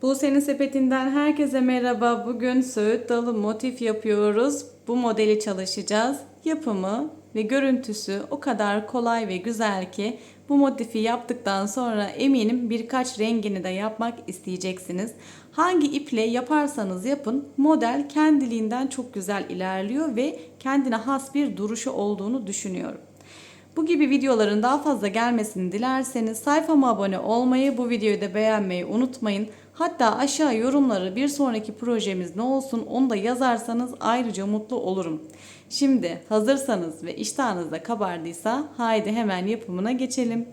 Buse'nin sepetinden herkese merhaba. Bugün söğüt dalı motif yapıyoruz. Bu modeli çalışacağız. Yapımı ve görüntüsü o kadar kolay ve güzel ki bu motifi yaptıktan sonra eminim birkaç rengini de yapmak isteyeceksiniz. Hangi iple yaparsanız yapın model kendiliğinden çok güzel ilerliyor ve kendine has bir duruşu olduğunu düşünüyorum. Bu gibi videoların daha fazla gelmesini dilerseniz sayfama abone olmayı, bu videoyu da beğenmeyi unutmayın. Hatta aşağı yorumları bir sonraki projemiz ne olsun onu da yazarsanız ayrıca mutlu olurum. Şimdi hazırsanız ve iştahınız da kabardıysa haydi hemen yapımına geçelim.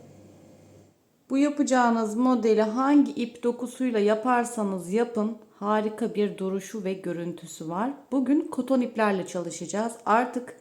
Bu yapacağınız modeli hangi ip dokusuyla yaparsanız yapın harika bir duruşu ve görüntüsü var. Bugün koton iplerle çalışacağız. Artık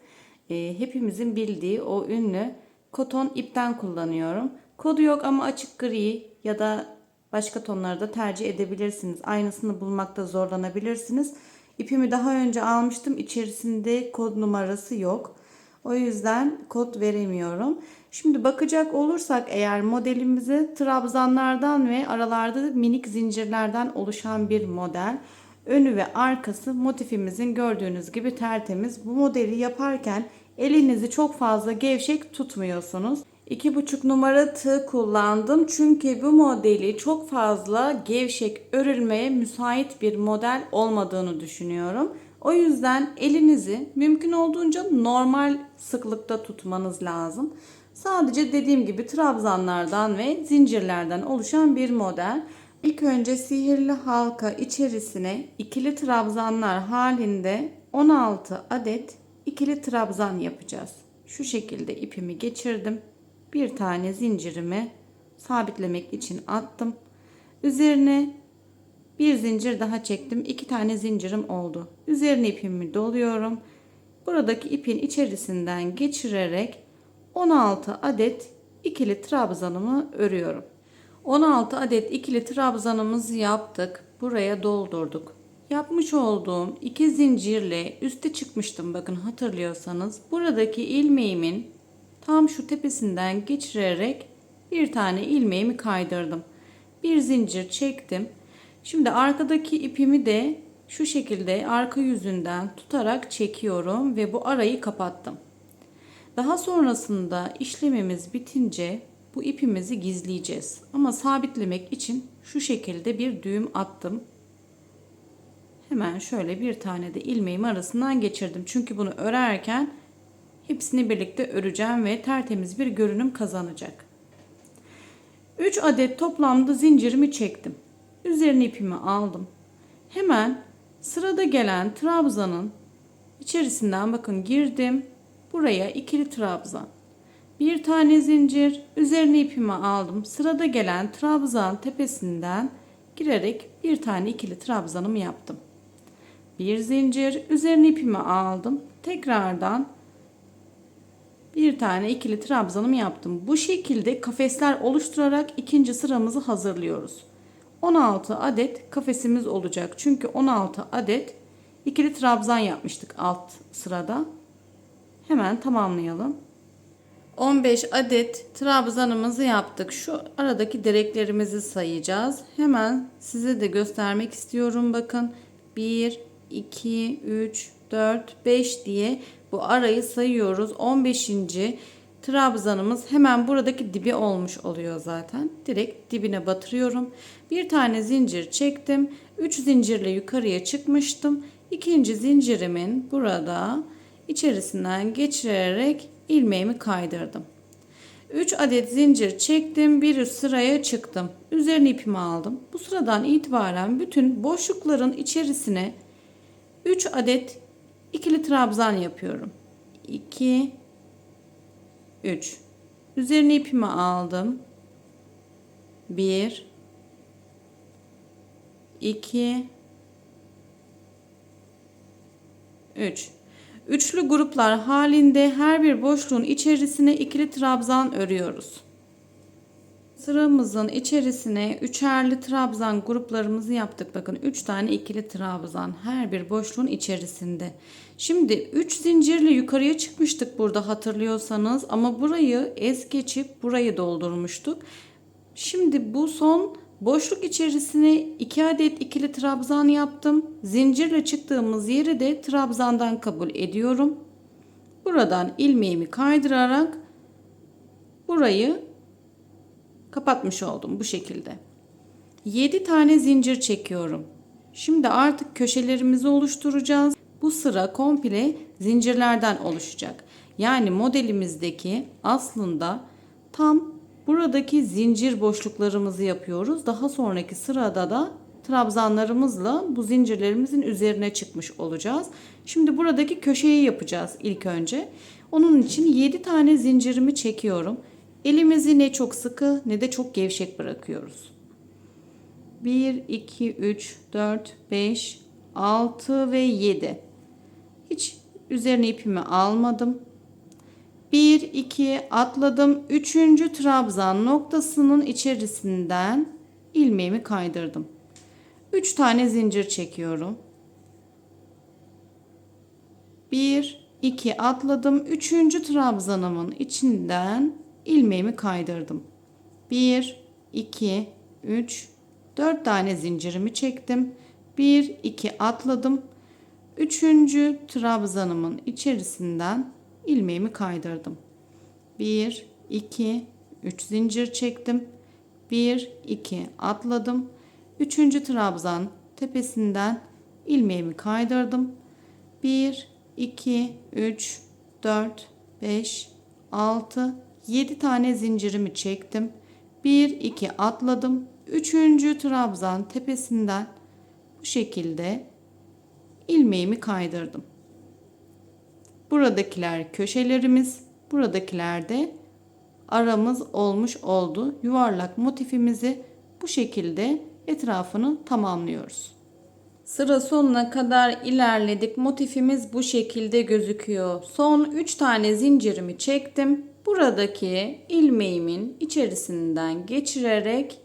hepimizin bildiği o ünlü koton ipten kullanıyorum. Kodu yok ama açık gri ya da başka tonları da tercih edebilirsiniz. Aynısını bulmakta zorlanabilirsiniz. İpimi daha önce almıştım. İçerisinde kod numarası yok. O yüzden kod veremiyorum. Şimdi bakacak olursak eğer modelimize trabzanlardan ve aralarda minik zincirlerden oluşan bir model. Önü ve arkası motifimizin gördüğünüz gibi tertemiz. Bu modeli yaparken elinizi çok fazla gevşek tutmuyorsunuz. 2,5 numara tığ kullandım. Çünkü bu modeli çok fazla gevşek örülmeye müsait bir model olmadığını düşünüyorum. O yüzden elinizi mümkün olduğunca normal sıklıkta tutmanız lazım. Sadece dediğim gibi trabzanlardan ve zincirlerden oluşan bir model. İlk önce sihirli halka içerisine ikili trabzanlar halinde 16 adet ikili trabzan yapacağız. Şu şekilde ipimi geçirdim. Bir tane zincirimi sabitlemek için attım. Üzerine bir zincir daha çektim. 2 tane zincirim oldu. Üzerine ipimi doluyorum. Buradaki ipin içerisinden geçirerek 16 adet ikili trabzanımı örüyorum. 16 adet ikili trabzanımızı yaptık. Buraya doldurduk. Yapmış olduğum 2 zincirle üste çıkmıştım, bakın hatırlıyorsanız. Buradaki ilmeğimin tam şu tepesinden geçirerek bir tane ilmeğimi kaydırdım. Bir zincir çektim. Şimdi arkadaki ipimi de şu şekilde arka yüzünden tutarak çekiyorum ve bu arayı kapattım. Daha sonrasında işlemimiz bitince bu ipimizi gizleyeceğiz. Ama sabitlemek için şu şekilde bir düğüm attım. Hemen şöyle bir tane de ilmeğim arasından geçirdim. Çünkü bunu örerken hepsini birlikte öreceğim ve tertemiz bir görünüm kazanacak. 3 adet toplamda zincirimi çektim. Üzerine ipimi aldım. Hemen sırada gelen trabzanın içerisinden bakın girdim. Buraya ikili trabzan. Bir tane zincir, üzerine ipimi aldım. Sırada gelen trabzan tepesinden girerek bir tane ikili trabzanımı yaptım. Bir zincir, üzerine ipimi aldım. Tekrardan bir tane ikili trabzanımı yaptım. Bu şekilde kafesler oluşturarak ikinci sıramızı hazırlıyoruz. 16 adet kafesimiz olacak. Çünkü 16 adet ikili trabzan yapmıştık alt sırada. Hemen tamamlayalım. 15 adet trabzanımızı yaptık. Şu aradaki direklerimizi sayacağız. Hemen size de göstermek istiyorum. Bakın 1, 2, 3, 4, 5 diye bu arayı sayıyoruz. 15. trabzanımız hemen buradaki dibi olmuş oluyor zaten. Direkt dibine batırıyorum. Bir tane zincir çektim. 3 zincirle yukarıya çıkmıştım. İkinci zincirimin burada içerisinden geçirerek ilmeğimi kaydırdım. 3 adet zincir çektim. Bir üst sıraya çıktım. Üzerine ipimi aldım. Bu sıradan itibaren bütün boşlukların içerisine 3 adet ikili trabzan yapıyorum. 2 3. Üzerine ipimi aldım. 1 2 3. Üçlü gruplar halinde her bir boşluğun içerisine ikili trabzan örüyoruz. Sıramızın içerisine üçerli trabzan gruplarımızı yaptık. Bakın 3 tane ikili trabzan her bir boşluğun içerisinde. Şimdi 3 zincirle yukarıya çıkmıştık burada hatırlıyorsanız, ama burayı es geçip burayı doldurmuştuk. Şimdi bu son Boşluk içerisine 2 adet ikili trabzan yaptım. Zincirle çıktığımız yeri de trabzandan kabul ediyorum. Buradan ilmeğimi kaydırarak burayı kapatmış oldum bu şekilde. 7 tane zincir çekiyorum. Şimdi artık köşelerimizi oluşturacağız. Bu sıra komple zincirlerden oluşacak. Yani modelimizdeki aslında tam buradaki zincir boşluklarımızı yapıyoruz. Daha sonraki sırada da trabzanlarımızla bu zincirlerimizin üzerine çıkmış olacağız. Şimdi buradaki köşeyi yapacağız ilk önce. Onun için 7 tane zincirimi çekiyorum. Elimizi ne çok sıkı ne de çok gevşek bırakıyoruz. 1, 2, 3, 4, 5, 6 ve 7. Hiç üzerine ipimi almadım. 1, 2 atladım. 3. trabzan noktasının içerisinden ilmeğimi kaydırdım. 3 tane zincir çekiyorum. 1, 2 atladım. 3. trabzanımın içinden ilmeğimi kaydırdım. 1, 2, 3, 4 tane zincirimi çektim. 1, 2 atladım. 3. trabzanımın içerisinden ilmeğimi kaydırdım. 1, 2, 3 zincir çektim. 1, 2 atladım. 3. trabzan tepesinden ilmeğimi kaydırdım. 1, 2, 3, 4, 5, 6, 7 tane zincirimi çektim. 1, 2 atladım. 3. trabzan tepesinden bu şekilde ilmeğimi kaydırdım. Buradakiler köşelerimiz, buradakiler de aramız olmuş oldu. Yuvarlak motifimizi bu şekilde etrafını tamamlıyoruz. Sıra sonuna kadar ilerledik. Motifimiz bu şekilde gözüküyor. Son 3 tane zincirimi çektim. Buradaki ilmeğimin içerisinden geçirerek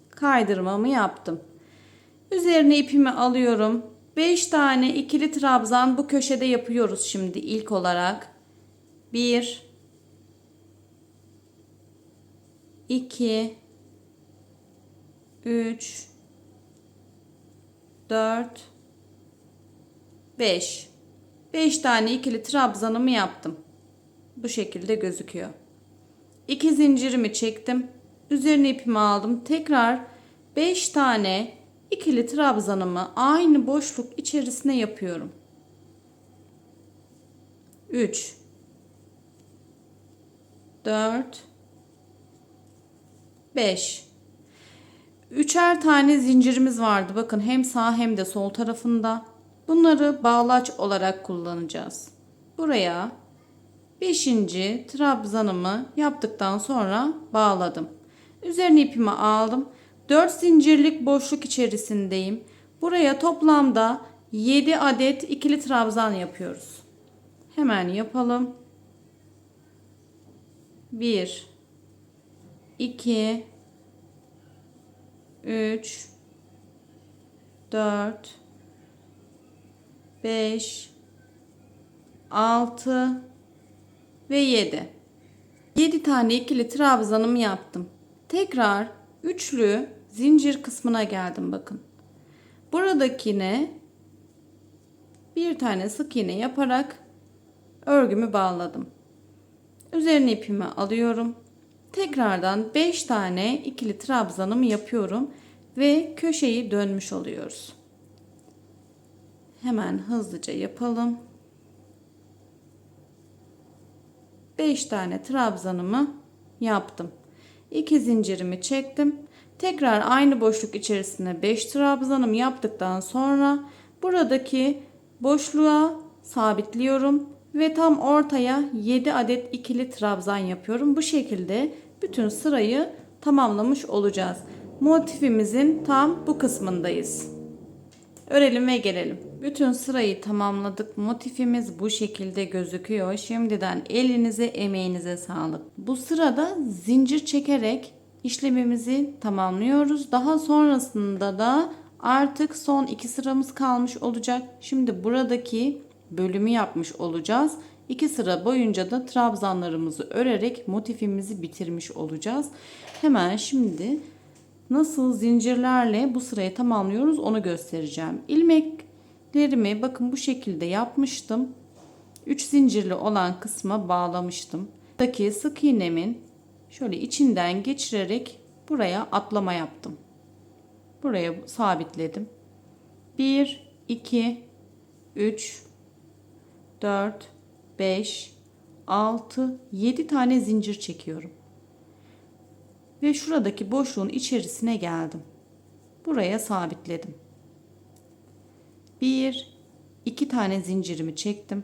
kaydırmamı yaptım. Üzerine ipimi alıyorum. 5 tane ikili trabzan bu köşede yapıyoruz şimdi ilk olarak. 1 2 3 4 5 tane ikili trabzanımı yaptım. Bu şekilde gözüküyor. 2 zincirimi çektim. Üzerine ipimi aldım. Tekrar 5 tane ikili trabzanımı aynı boşluk içerisine yapıyorum. 3 4 5 Üçer tane zincirimiz vardı. Bakın hem sağ hem de sol tarafında. Bunları bağlaç olarak kullanacağız. Buraya 5. trabzanımı yaptıktan sonra bağladım. Üzerine ipimi aldım. 4 zincirlik boşluk içerisindeyim. Buraya toplamda 7 adet ikili trabzan yapıyoruz. Hemen yapalım. 1 2 3 4 5 6 ve 7. 7 tane ikili trabzanımı yaptım. Tekrar üçlü zincir kısmına geldim bakın. Buradakine bir tane sık iğne yaparak örgümü bağladım. Üzerine ipimi alıyorum. Tekrardan 5 tane ikili trabzanımı yapıyorum ve köşeyi dönmüş oluyoruz. Hemen hızlıca yapalım. 5 tane trabzanımı yaptım. 2 zincirimi çektim. Tekrar aynı boşluk içerisine 5 trabzanımı yaptıktan sonra buradaki boşluğa sabitliyorum ve tam ortaya 7 adet ikili trabzan yapıyorum. Bu şekilde bütün sırayı tamamlamış olacağız. Motifimizin tam bu kısmındayız. Örelim ve gelelim. Bütün sırayı tamamladık. Motifimiz bu şekilde gözüküyor. Şimdiden elinize, emeğinize sağlık. Bu sırada zincir çekerek işlemimizi tamamlıyoruz. Daha sonrasında da artık son 2 sıramız kalmış olacak. Şimdi buradaki bölümü yapmış olacağız. 2 sıra boyunca da trabzanlarımızı örerek motifimizi bitirmiş olacağız. Hemen şimdi nasıl zincirlerle bu sırayı tamamlıyoruz onu göstereceğim. İlmeklerimi bakın bu şekilde yapmıştım. 3 zincirli olan kısma bağlamıştım. Buradaki sık iğnemin şöyle içinden geçirerek buraya atlama yaptım. Buraya sabitledim. 1, 2, 3, 4, 5, 6, 7 tane zincir çekiyorum. Ve şuradaki boşluğun içerisine geldim. Buraya sabitledim. 1, 2 tane zincirimi çektim.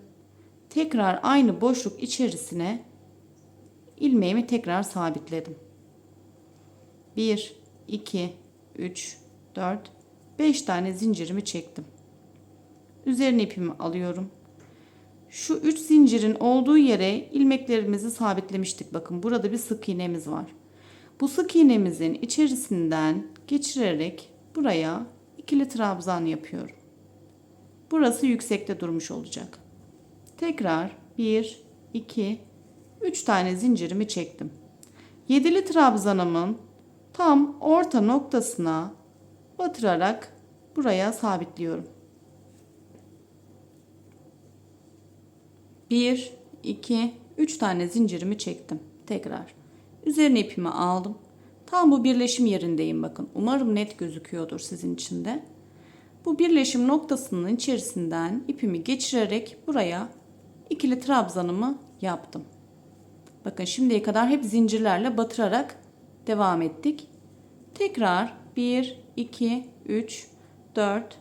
Tekrar aynı boşluk içerisine ilmeğimi tekrar sabitledim. 1, 2, 3, 4, 5 tane zincirimi çektim. Üzerine ipimi alıyorum. Şu 3 zincirin olduğu yere ilmeklerimizi sabitlemiştik. Bakın burada bir sık iğnemiz var. Bu sık iğnemizin içerisinden geçirerek buraya ikili trabzan yapıyorum. Burası yüksekte durmuş olacak. Tekrar 1, 2, 3 tane zincirimi çektim. Yedili trabzanımın tam orta noktasına batırarak buraya sabitliyorum. 1, 2, 3 tane zincirimi çektim. Tekrar üzerine ipimi aldım. Tam bu birleşim yerindeyim bakın. Umarım net gözüküyordur sizin için de. Bu birleşim noktasının içerisinden ipimi geçirerek buraya ikili trabzanımı yaptım. Bakın şimdiye kadar hep zincirlerle batırarak devam ettik. Tekrar 1, 2, 3, 4,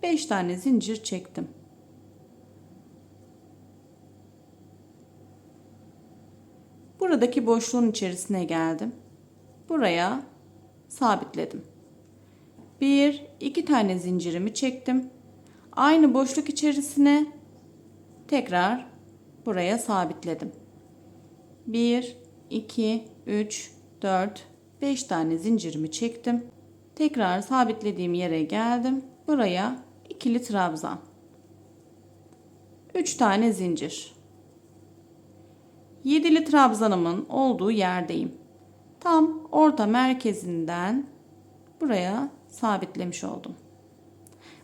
5 tane zincir çektim. Buradaki boşluğun içerisine geldim. Buraya sabitledim. 1, 2 tane zincirimi çektim. Aynı boşluk içerisine tekrar buraya sabitledim. 1, 2, 3, 4, 5 tane zincirimi çektim. Tekrar sabitlediğim yere geldim. Buraya ikili trabzan. 3 tane zincir. 7'li trabzanımın olduğu yerdeyim. Tam orta merkezinden buraya sabitlemiş oldum.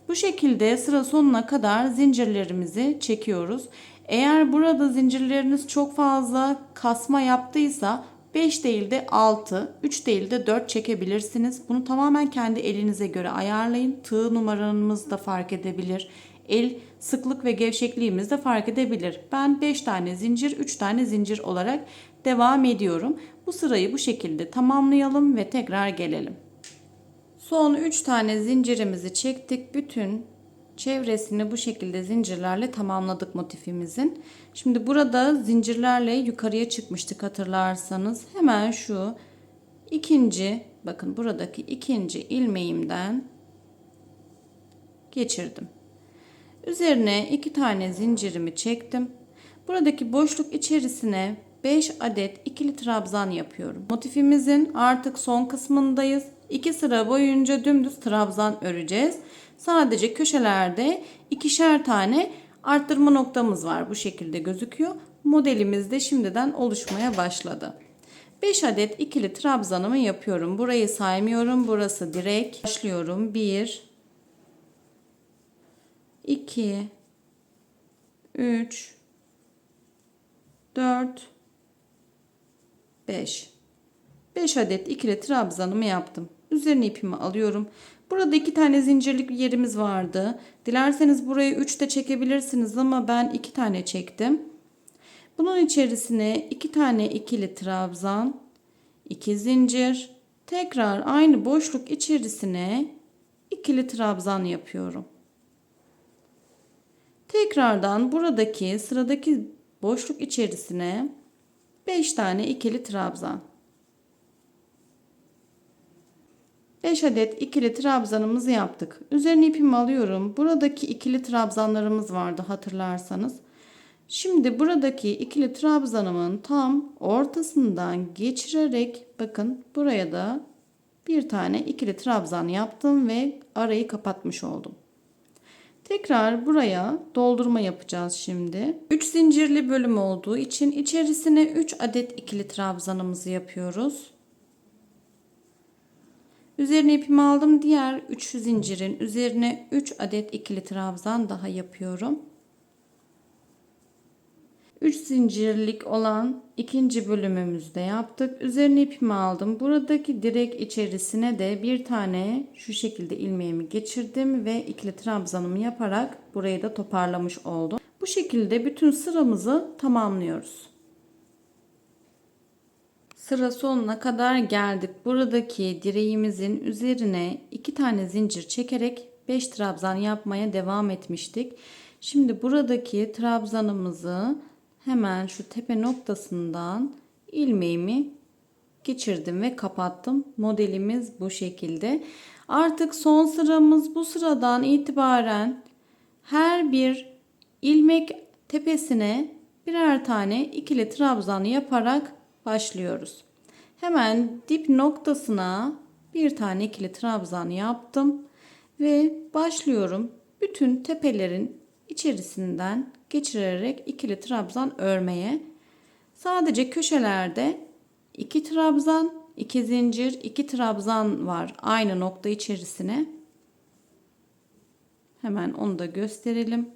Bu şekilde sıra sonuna kadar zincirlerimizi çekiyoruz. Eğer burada zincirleriniz çok fazla kasma yaptıysa 5 değil de 6, 3 değil de 4 çekebilirsiniz. Bunu tamamen kendi elinize göre ayarlayın. Tığ numaranız da fark edebilir. El sıklık ve gevşekliğimiz de fark edebilir. Ben 5 tane zincir, 3 tane zincir olarak devam ediyorum. Bu sırayı bu şekilde tamamlayalım ve tekrar gelelim. Son 3 tane zincirimizi çektik. Bütün çevresini bu şekilde zincirlerle tamamladık motifimizin. Şimdi burada zincirlerle yukarıya çıkmıştık hatırlarsanız. Hemen şu ikinci, bakın buradaki ikinci ilmeğimden geçirdim. Üzerine 2 tane zincirimi çektim. Buradaki boşluk içerisine 5 adet ikili trabzan yapıyorum. Motifimizin artık son kısmındayız. 2 sıra boyunca dümdüz trabzan öreceğiz. Sadece köşelerde ikişer tane arttırma noktamız var. Bu şekilde gözüküyor. Modelimiz de şimdiden oluşmaya başladı. 5 adet ikili trabzanımı yapıyorum. Burayı saymıyorum. Burası direkt. Başlıyorum. 1, 2, 3, 4, 5. 5 adet ikili trabzanımı yaptım. Üzerine ipimi alıyorum. Burada 2 tane zincirlik yerimiz vardı. Dilerseniz burayı 3 de çekebilirsiniz ama ben 2 tane çektim. Bunun içerisine 2 tane ikili trabzan, 2 zincir, tekrar aynı boşluk içerisine ikili trabzan yapıyorum. Tekrardan buradaki sıradaki boşluk içerisine 5 tane ikili trabzan. 5 adet ikili trabzanımızı yaptık. Üzerine ipimi alıyorum. Buradaki ikili trabzanlarımız vardı hatırlarsanız. Şimdi buradaki ikili trabzanımın tam ortasından geçirerek bakın buraya da bir tane ikili trabzan yaptım ve arayı kapatmış oldum. Tekrar buraya doldurma yapacağız şimdi. 3 zincirli bölüm olduğu için içerisine 3 adet ikili trabzanımızı yapıyoruz. Üzerine ipimi aldım. Diğer 3 zincirin üzerine 3 adet ikili trabzan daha yapıyorum. 3 zincirlik olan ikinci bölümümüzde yaptık. Üzerine ipimi aldım. Buradaki direk içerisine de bir tane şu şekilde ilmeğimi geçirdim ve ikili trabzanımı yaparak burayı da toparlamış oldum. Bu şekilde bütün sıramızı tamamlıyoruz. Sıra sonuna kadar geldik. Buradaki direğimizin üzerine 2 tane zincir çekerek 5 trabzan yapmaya devam etmiştik. Şimdi buradaki trabzanımızı hemen şu tepe noktasından ilmeğimi geçirdim ve kapattım. Modelimiz bu şekilde. Artık son sıramız. Bu sıradan itibaren her bir ilmek tepesine birer tane ikili trabzan yaparak başlıyoruz. Hemen dip noktasına bir tane ikili trabzan yaptım ve başlıyorum. Bütün tepelerin içerisinden geçirerek ikili trabzan örmeye. Sadece köşelerde 2 trabzan, 2 zincir, 2 trabzan var aynı nokta içerisine. Hemen onu da gösterelim.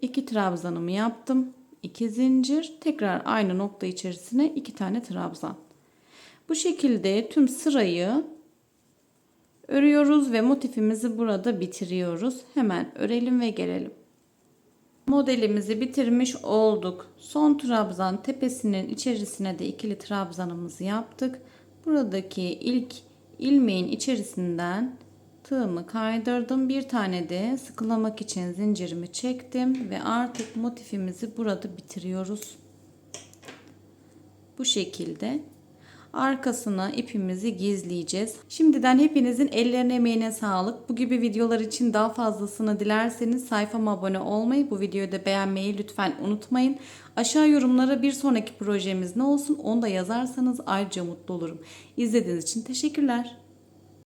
2 trabzanımı yaptım. 2 zincir, tekrar aynı nokta içerisine 2 tane trabzan. Bu şekilde tüm sırayı örüyoruz ve motifimizi burada bitiriyoruz. Hemen örelim ve gelelim. Modelimizi bitirmiş olduk. Son trabzan tepesinin içerisine de ikili trabzanımızı yaptık. Buradaki ilk ilmeğin içerisinden tığımı kaydırdım. Bir tane de sıkılamak için zincirimi çektim ve artık motifimizi burada bitiriyoruz. Bu şekilde arkasına ipimizi gizleyeceğiz. Şimdiden hepinizin ellerine emeğine sağlık. Bu gibi videolar için daha fazlasını dilerseniz sayfama abone olmayı, bu videoyu da beğenmeyi lütfen unutmayın. Aşağı yorumlara bir sonraki projemiz ne olsun onu da yazarsanız ayrıca mutlu olurum. İzlediğiniz için teşekkürler.